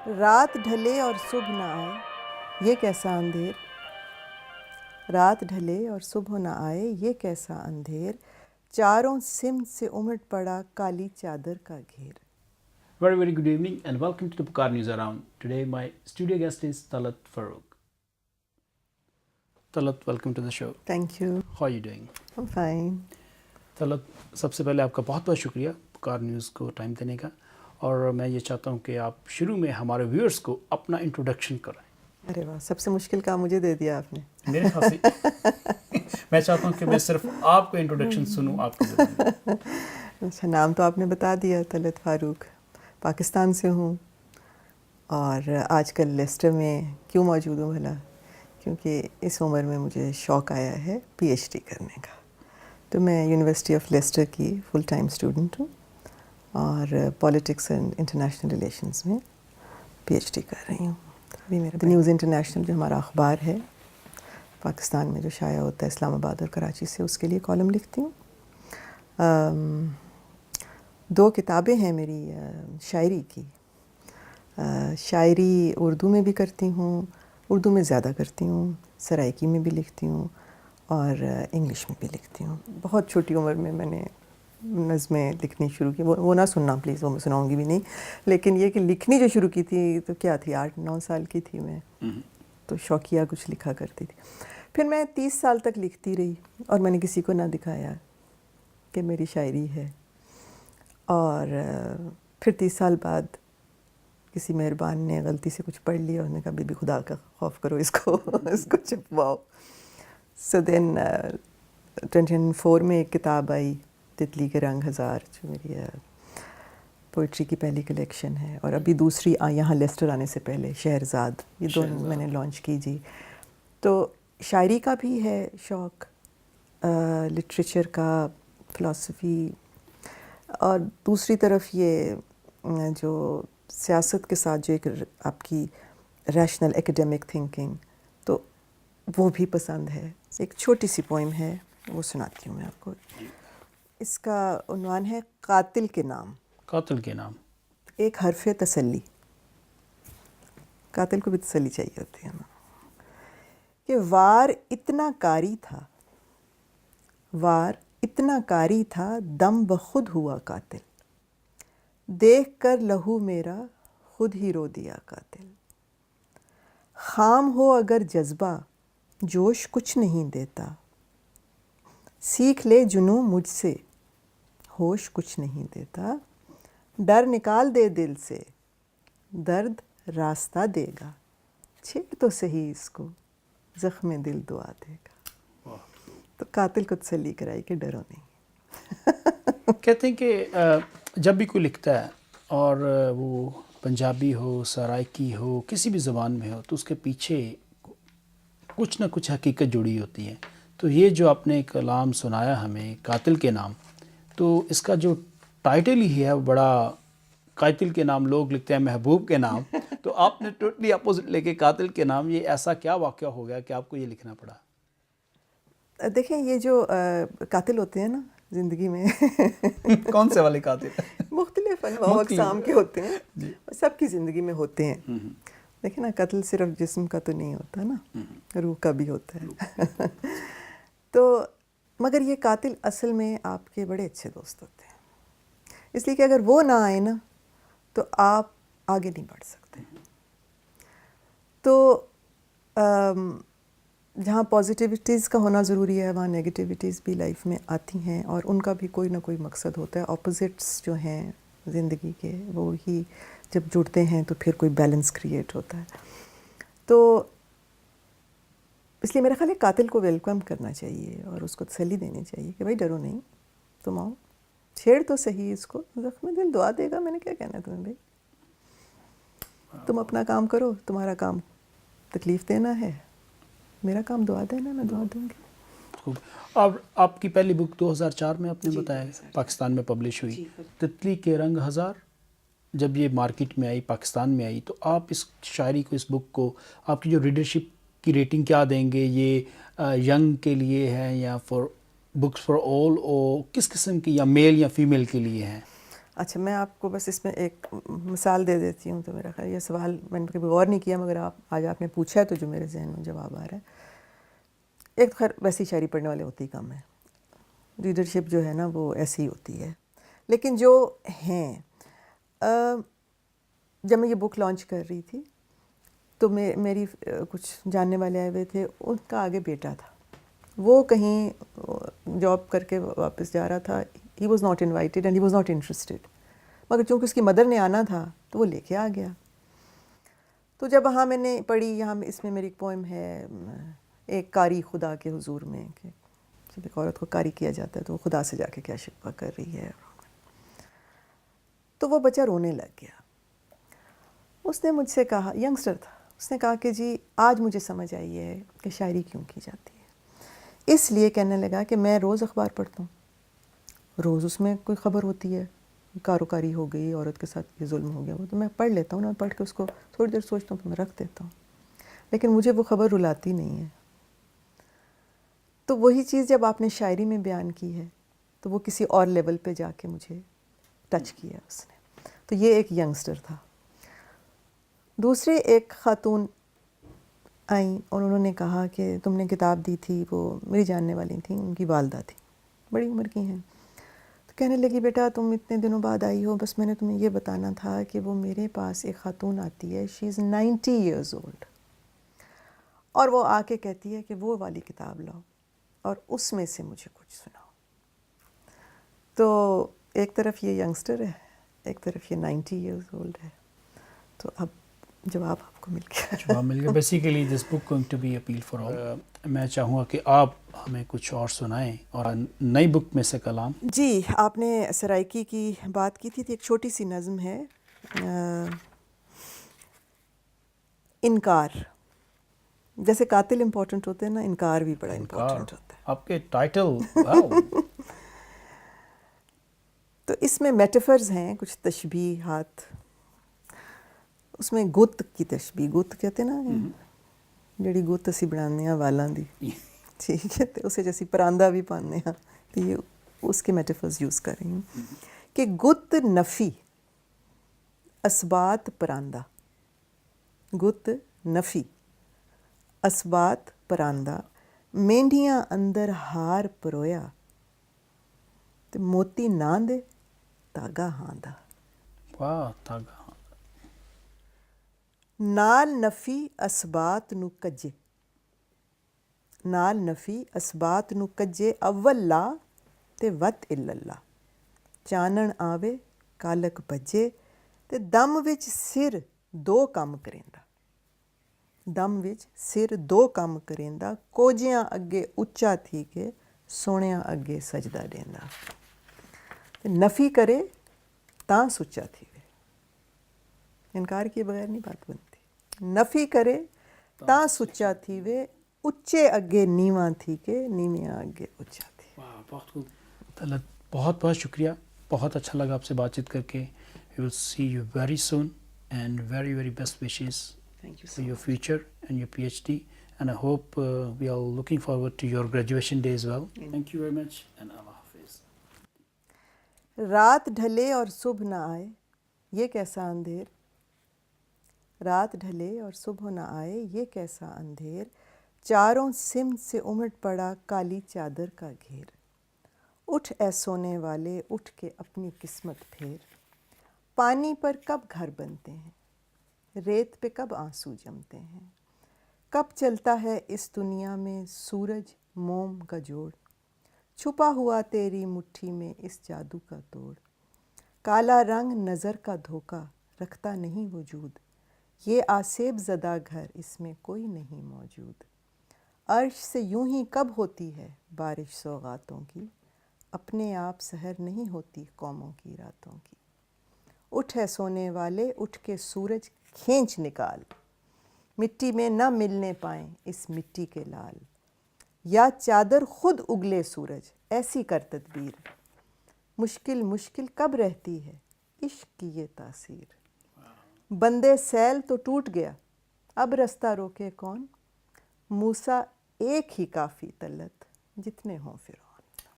رات ڈھلے اور صبح نہ آئے یہ کیسا اندھیر، رات ڈھلے اور صبح نہ آئے یہ کیسا اندھیر، چاروں سمت سے امٹ پڑا کالی چادر کا گھیر۔ Very, very good evening and welcome to the Pukar News Around. Today my studio guest is Talat Farooq. Talat, welcome to the show. Thank you. How are you doing? I'm fine. Talat, سب سے پہلے آپ کا بہت بہت شکریہ پکار news کو time دینے کا، اور میں یہ چاہتا ہوں کہ آپ شروع میں ہمارے ویورز کو اپنا انٹروڈکشن کرائیں۔ ارے واہ، سب سے مشکل کام مجھے دے دیا آپ نے۔ میرے خیال سے میں چاہتا ہوں کہ میں صرف آپ کو انٹروڈکشن سنوں آپ کے ذریعے۔ اچھا، نام تو آپ نے بتا دیا، طلعت فاروق، پاکستان سے ہوں، اور آج کل لیسٹر میں کیوں موجود ہوں بھلا؟ کیونکہ اس عمر میں مجھے شوق آیا ہے پی ایچ ڈی کرنے کا۔ تو میں یونیورسٹی آف لیسٹر کی فل ٹائم اسٹوڈنٹ ہوں، اور پولیٹکس اینڈ انٹرنیشنل ریلیشنز میں پی ایچ ڈی کر رہی ہوں۔ ابھی میرا نیوز انٹرنیشنل جو ہمارا اخبار ہے پاکستان میں جو شائع ہوتا ہے اسلام آباد اور کراچی سے، اس کے لیے کالم لکھتی ہوں۔ 2 کتابیں ہیں میری شاعری کی۔ شاعری اردو میں بھی کرتی ہوں، اردو میں زیادہ کرتی ہوں، سرائکی میں بھی لکھتی ہوں اور انگلش میں بھی لکھتی ہوں۔ بہت چھوٹی عمر میں میں نے نظمیں لکھنی شروع کی، وہ نہ سننا پلیز، وہ میں سناؤں گی بھی نہیں، لیکن یہ کہ لکھنی جو شروع کی تھی تو کیا تھی، 8-9 سال کی تھی میں، تو شوقیہ کچھ لکھا کرتی تھی۔ پھر میں 30 سال تک لکھتی رہی اور میں نے کسی کو نہ دکھایا کہ میری شاعری ہے، اور پھر 30 سال بعد کسی مہربان نے غلطی سے کچھ پڑھ لیا اور نے کہا بی بی خدا کا خوف کرو، اس کو چھپواؤ۔ سو دین 2004 میں ایک کتاب آئی، تتلی کے رنگ ہزار، جو میری پوئٹری کی پہلی کلیکشن ہے، اور ابھی دوسری یہاں لیسٹر آنے سے پہلے شہرزاد، یہ 2 میں نے لانچ کی جی۔ تو شاعری کا بھی ہے شوق، لٹریچر کا، فلاسفی، اور دوسری طرف یہ جو سیاست کے ساتھ جو ایک آپ کی ریشنل ایکیڈیمک تھنکنگ، تو وہ بھی پسند ہے۔ ایک چھوٹی سی پوئم ہے، وہ سناتی ہوں میں آپ کو۔ اس کا عنوان ہے قاتل کے نام۔ قاتل کے نام۔ ایک حرف تسلی، قاتل کو بھی تسلی چاہیے ہوتی ہے نا، کہ وار اتنا کاری تھا، وار اتنا کاری تھا، دم بخود ہوا قاتل، دیکھ کر لہو میرا خود ہی رو دیا قاتل، خام ہو اگر جذبہ جوش کچھ نہیں دیتا، سیکھ لے جنوں مجھ سے ہوش کچھ نہیں دیتا، ڈر نکال دے دل سے درد راستہ دے گا، چھیڑ تو صحیح اس کو زخم دل دعا دے گا۔ تو قاتل کو تسلی کرائی کہ ڈرو نہیں۔ کہتے ہیں کہ جب بھی کوئی لکھتا ہے، اور وہ پنجابی ہو، سرائکی ہو، کسی بھی زبان میں ہو، تو اس کے پیچھے کچھ نہ کچھ حقیقت جڑی ہوتی ہے۔ تو یہ جو آپ نے کلام سنایا ہمیں، قاتل کے نام، تو اس کا جو ٹائٹل ہی ہے وہ بڑا، قاتل کے نام لوگ لکھتے ہیں محبوب کے نام، تو آپ نے ٹوٹلی اپوزٹ لے کے قاتل کے نام، یہ ایسا کیا واقعہ ہو گیا کہ آپ کو یہ لکھنا پڑا؟ دیکھیں، یہ جو قاتل ہوتے ہیں نا زندگی میں، کون سے والے قاتل؟ مختلف انواع اقسام کے ہوتے ہیں، سب کی زندگی میں ہوتے ہیں۔ دیکھیں نا، قتل صرف جسم کا تو نہیں ہوتا نا، روح کا بھی ہوتا ہے۔ تو مگر یہ قاتل اصل میں آپ کے بڑے اچھے دوست ہوتے ہیں، اس لیے کہ اگر وہ نہ آئے نا تو آپ آگے نہیں بڑھ سکتے۔ تو جہاں پازیٹیوٹیز کا ہونا ضروری ہے، وہاں نیگیٹیوٹیز بھی لائف میں آتی ہیں، اور ان کا بھی کوئی نہ کوئی مقصد ہوتا ہے۔ اپوزٹس جو ہیں زندگی کے، وہ ہی جب جڑتے ہیں تو پھر کوئی بیلنس کریٹ ہوتا ہے۔ تو اس لیے میرا خیال ہے قاتل کو ویلکم کرنا چاہیے اور اس کو تسلی دینی چاہیے کہ بھائی ڈرو نہیں، تم آؤ، چھیڑ تو صحیح اس کو زخم دل دعا دے گا۔ میں نے کیا کہنا ہے تمہیں بھائی، تم اپنا کام کرو، تمہارا کام تکلیف دینا ہے، میرا کام دعا دینا، میں دعا دوں گی۔ خوب۔ اور آپ کی پہلی بک 2004 میں آپ نے بتایا پاکستان میں پبلش ہوئی، تتلی کے رنگ ہزار، جب یہ مارکیٹ میں آئی، پاکستان میں آئی، تو آپ اس شاعری کو، اس بک کو، آپ کی جو ریڈرشپ کی ریٹنگ کیا دیں گے؟ یہ ینگ کے لیے ہے یا فار بکس فار آل، اور کس قسم کی، یا میل یا فیمیل کے لیے ہیں؟ اچھا میں آپ کو بس اس میں ایک مثال دے دیتی ہوں. تو میرا خیال یہ سوال میں نے کبھی غور نہیں کیا مگر آج آپ نے پوچھا ہے تو جو میرے ذہن میں جواب آ رہا ہے. ایک خیر ویسی شاعری پڑھنے والے ہوتے ہی کم ہیں, ریڈرشپ جو ہے نا وہ ایسی ہی ہوتی ہے. لیکن جو ہیں جب میں یہ بک لانچ کر رہی تھی تو میری کچھ جاننے والے آئے ہوئے تھے, ان کا آگے بیٹا تھا, وہ کہیں جاب کر کے واپس جا رہا تھا. He was not invited and he was not interested, مگر چونکہ اس کی مدر نے آنا تھا تو وہ لے کے آ گیا. تو جب وہاں میں نے پڑھی, یہاں اس میں میری ایک پوئم ہے ایک قاری خدا کے حضور میں, کہ جب ایک عورت کو قاری کیا جاتا ہے تو وہ خدا سے جا کے کیا شکوہ کر رہی ہے. تو وہ بچہ رونے لگ گیا. اس نے مجھ سے کہا, ینگسٹر تھا, اس نے کہا کہ جی آج مجھے سمجھ آئی ہے کہ شاعری کیوں کی جاتی ہے. اس لیے کہنے لگا کہ میں روز اخبار پڑھتا ہوں, روز اس میں کوئی خبر ہوتی ہے, کاروکاری ہو گئی, عورت کے ساتھ یہ ظلم ہو گیا, وہ تو میں پڑھ لیتا ہوں نا, پڑھ کے اس کو تھوڑی دیر سوچتا ہوں تو میں رکھ دیتا ہوں, لیکن مجھے وہ خبر رلاتی نہیں ہے. تو وہی چیز جب آپ نے شاعری میں بیان کی ہے تو وہ کسی اور لیول پہ جا کے مجھے ٹچ کیا اس نے. تو یہ ایک ینگسٹر تھا. دوسرے ایک خاتون آئیں اور انہوں نے کہا کہ تم نے کتاب دی تھی, وہ میری جاننے والی تھیں, ان کی والدہ تھیں, بڑی عمر کی ہیں. تو کہنے لگی بیٹا تم اتنے دنوں بعد آئی ہو, بس میں نے تمہیں یہ بتانا تھا کہ وہ میرے پاس ایک خاتون آتی ہے, شی از 90 ایئرز اولڈ, اور وہ آ کے کہتی ہے کہ وہ والی کتاب لاؤ اور اس میں سے مجھے کچھ سناؤ. تو ایک طرف یہ ینگسٹر ہے, ایک طرف یہ 90 ایئرز اولڈ ہے. تو اب جواب آپ کو مل گیا. جواب مل گیا. Basically this book going to be appeal for all. میں چاہوں گا کہ آپ ہمیں کچھ اور سنائیں اور نئی بک میں سے کلام. جی آپ نے سرائکی کی بات کی تھی, ایک چھوٹی سی نظم ہے انکار. جیسے قاتل امپورٹنٹ ہوتے ہیں نا, انکار بھی بڑا امپورٹنٹ ہوتا ہے. آپ کے ٹائٹل واو. تو اس میں میٹافرز ہیں, کچھ تشبیہات. اس میں گت کی تشبیہ, گت کہتے ہیں نا جڑی گت اسی بنانے ہیں والاں دی, ٹھیک ہے, تو اسے جیسی پراندہ بھی پانے ہیں, تو یہ اس کے میٹافرز یوز کر رہی ہوں کہ گت نفی اسبات پراندہ, گت نفی اسبات پراندہ, مینڈیاں اندر ہار پرویا تے موتی نہ دے تاگا ہاں دا. واہ, تاگا. نال نفی اسبات نو کجے, نال نفی اسبات نو کجے, اول لا تے وت الا اللہ, چانن آوے کالک بجے تے دم وچ سر دو کم کریندا, دم وچ سر دو کم کریندا, کوجیاں اگے اچا تھی کے سونیاں اگے سجدہ دیندا. نفی کرے تاں سچا تھی وے, انکار کیے بغیر نہیں بات بنتی. نفی کرے تاں سچا تھی وے, اچے اگے نیواں تھی کے نیویاں اگے اچا تھی. واہ, بہت خوب. طلعت بہت بہت شکریہ, بہت اچھا لگا آپ سے بات چیت کر کے. We will see you very soon and very very best wishes Thank you so for your much. future and your PhD, and I hope we are looking forward to your graduation day as well. Thank you very much and Allah Hafiz. رات ڈھلے اور صبح نہ آئے یہ کیسا اندھیر, رات ڈھلے اور صبح نہ آئے یہ کیسا اندھیر, چاروں سمت سے امٹ پڑا کالی چادر کا گھیر. اٹھ اے سونے والے اٹھ کے اپنی قسمت پھیر, پانی پر کب گھر بنتے ہیں, ریت پہ کب آنسو جمتے ہیں, کب چلتا ہے اس دنیا میں سورج موم کا جوڑ, چھپا ہوا تیری مٹھی میں اس جادو کا توڑ. کالا رنگ نظر کا دھوکا رکھتا نہیں وجود, یہ آسیب زدہ گھر اس میں کوئی نہیں موجود. عرش سے یوں ہی کب ہوتی ہے بارش سوغاتوں کی, اپنے آپ سحر نہیں ہوتی قوموں کی راتوں کی. اٹھ اے سونے والے اٹھ کے سورج کھینچ نکال, مٹی میں نہ ملنے پائیں اس مٹی کے لال. یا چادر خود اگلے سورج ایسی کر تدبیر, مشکل مشکل کب رہتی ہے عشق کی یہ تاثیر. بندے سیل تو ٹوٹ گیا اب رستہ روکے کون, موسیٰ ایک ہی کافی طلعت جتنے ہوں پھرو.